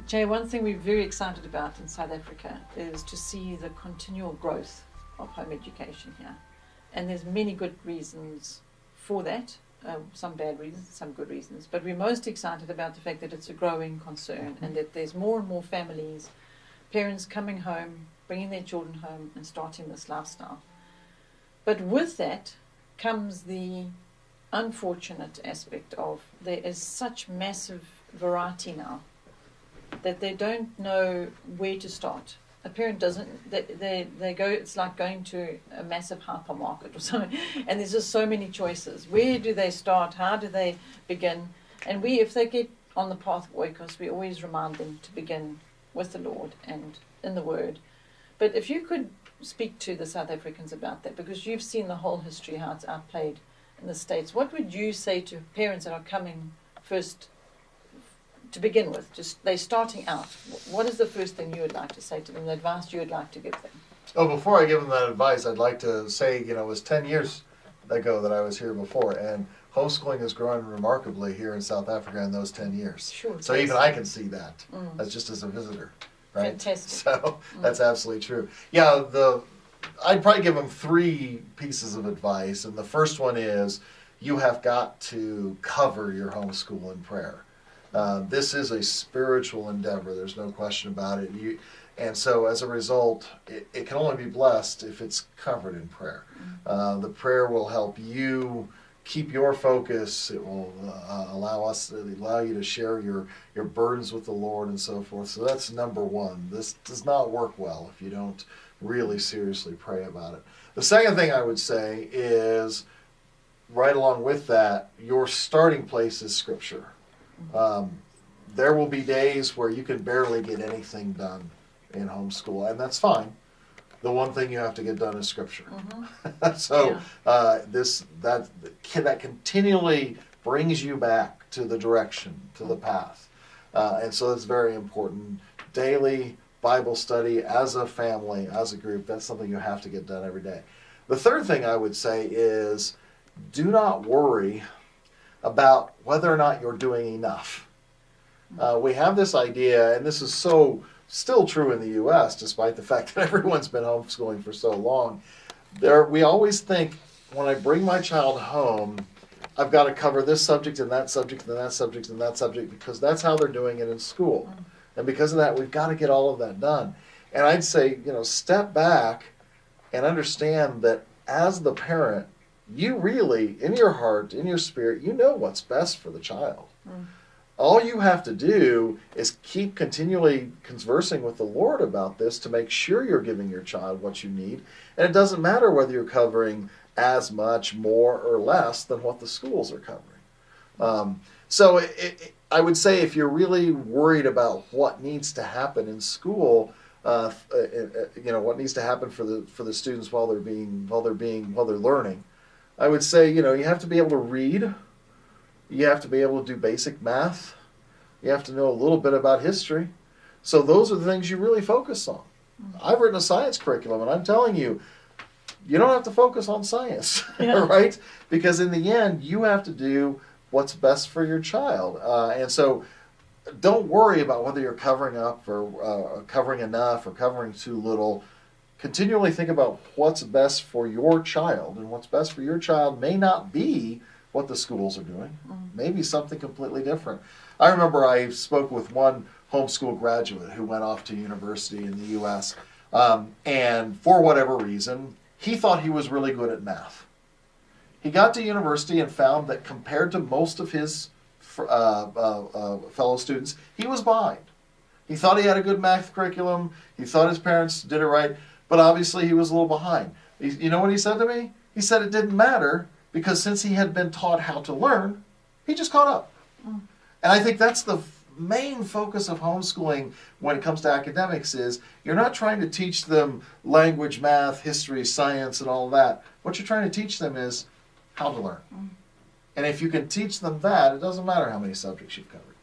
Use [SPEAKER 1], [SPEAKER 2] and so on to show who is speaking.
[SPEAKER 1] Jay, one thing we're very excited about in South Africa is to see the continual growth of home education here. And there's many good reasons for that, some bad reasons, some good reasons. But we're most excited about the fact that it's a growing concern and that there's more and more families, parents coming home, bringing their children home and starting this lifestyle. But with that comes the unfortunate aspect of there is such massive variety now that they don't know where to start. A parent doesn't, they go, it's like going to a massive hypermarket or something, and there's just so many choices. Where do they start? How do they begin? And if they get on the path of Oikos, we always remind them to begin with the Lord and in the Word. But if you could speak to the South Africans about that, because you've seen the whole history, how it's outplayed in the States, what would you say to parents that are coming first to begin with? Just they're starting out. What is the first thing you would like to say to them, the advice you would like to give them?
[SPEAKER 2] Oh, before I give them that advice, I'd like to say, it was 10 years ago that I was here before, and homeschooling has grown remarkably here in South Africa in those 10 years.
[SPEAKER 1] Sure.
[SPEAKER 2] So even I can see that, as just as a visitor, right?
[SPEAKER 1] Fantastic.
[SPEAKER 2] So that's absolutely true. Yeah, I'd probably give them 3 pieces of advice, and the first one is you have got to cover your homeschool in prayer. This is a spiritual endeavor. There's no question about it. And so as a result, it can only be blessed if it's covered in prayer. The prayer will help you keep your focus. It will allow you to share your burdens with the Lord and so forth. So that's number one. This does not work well if you don't really seriously pray about it. The second thing I would say is, right along with that, your starting place is Scripture. There will be days where you can barely get anything done in homeschool, and that's fine. The one thing you have to get done is Scripture. So that continually brings you back to the direction, to the path, and so it's very important. Daily Bible study as a family, as a group, that's something you have to get done every day. The third thing I would say is, do not worry about whether or not you're doing enough. We have this idea, and this is still true in the U.S., despite the fact that everyone's been homeschooling for so long. We always think, when I bring my child home, I've got to cover this subject and that subject and that subject and that subject, because that's how they're doing it in school. And because of that, we've got to get all of that done. And I'd say, step back and understand that as the parent, you really, in your heart, in your spirit, you know what's best for the child. All you have to do is keep continually conversing with the Lord about this to make sure you're giving your child what you need. And it doesn't matter whether you're covering as much, more, or less than what the schools are covering. So I would say, if you're really worried about what needs to happen in school, what needs to happen for the students while they're learning, I would say, you have to be able to read. You have to be able to do basic math. You have to know a little bit about history. So those are the things you really focus on. I've written a science curriculum, and I'm telling you, you don't have to focus on science, right? Because in the end, you have to do what's best for your child. And so don't worry about whether you're covering up or covering enough or covering too little. Continually think about what's best for your child, and what's best for your child may not be what the schools are doing. Maybe something completely different. I remember I spoke with one homeschool graduate who went off to university in the U.S. And for whatever reason, he thought he was really good at math. He got to university and found that compared to most of his fellow students, he was behind. He thought he had a good math curriculum. He thought his parents did it right, but obviously he was a little behind. You know what he said to me? He said it didn't matter, because since he had been taught how to learn, he just caught up. And I think that's the main focus of homeschooling when it comes to academics, is you're not trying to teach them language, math, history, science, and all that. What you're trying to teach them is how to learn. And if you can teach them that, it doesn't matter how many subjects you've covered.